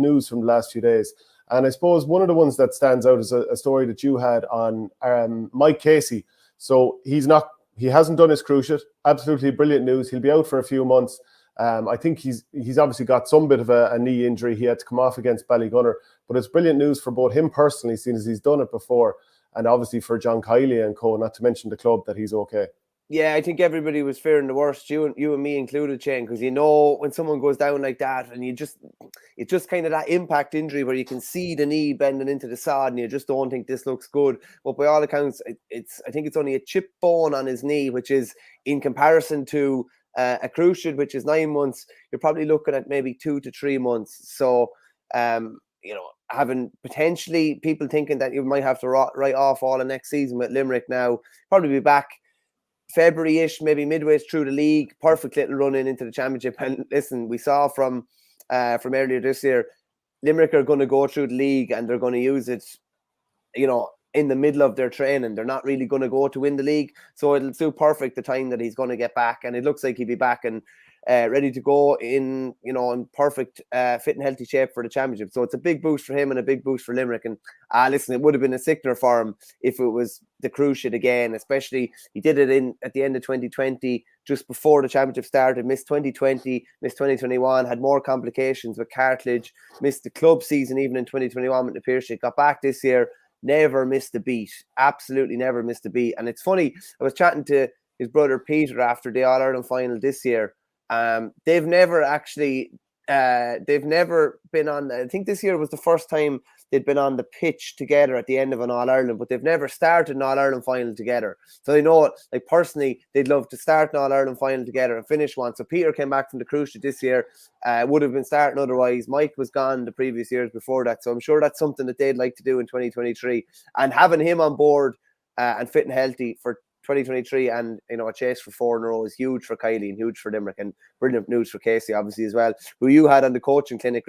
news from the last few days. And I suppose one of the ones that stands out is a story that you had on Mike Casey. So he hasn't done his cruciate. Absolutely brilliant news. He'll be out for a few months. I think he's obviously got some bit of a knee injury. He had to come off against Ballygunner, but it's brilliant news for both him personally, seeing as he's done it before, and obviously for John Kiley and co, not to mention the club, that he's okay. Yeah, I think everybody was fearing the worst, you and me included, Shane, because you know when someone goes down like that, and it's just kind of that impact injury where you can see the knee bending into the sod, and you just don't think this looks good. But by all accounts, I think it's only a chip bone on his knee, which is in comparison to a cruciate, which is 9 months. You're probably looking at maybe 2 to 3 months. So, having potentially people thinking that you might have to write off all the next season with Limerick now, probably be back February-ish, maybe midway through the league. Perfect little run into the championship. And listen, we saw from earlier this year, Limerick are going to go through the league and they're going to use it, in the middle of their training. They're not really going to go to win the league. So it'll suit perfect the time that he's going to get back. And it looks like he'll be back and ready to go in perfect fit and healthy shape for the championship. So it's a big boost for him and a big boost for Limerick. And listen, it would have been a sickener for him if it was the cruciate again, especially he did it at the end of 2020, just before the championship started, missed 2020, missed 2021, had more complications with cartilage, missed the club season even in 2021 with Na Piarsaigh, got back this year, never missed a beat, absolutely never missed a beat. And it's funny, I was chatting to his brother Peter after the All-Ireland final this year. They've never been on, I think this year was the first time they'd been on the pitch together at the end of an All-Ireland, but they've never started an All-Ireland final together. So they know, like, personally, they'd love to start an All-Ireland final together and finish one. So Peter came back from the cruciate this year, would have been starting otherwise. Mike was gone the previous years before that. So I'm sure that's something that they'd like to do in 2023. And having him on board and fit and healthy for 2023 and a chase for 4 in a row is huge for Kiley and huge for Limerick, and brilliant news for Casey obviously as well, who you had on the coaching clinic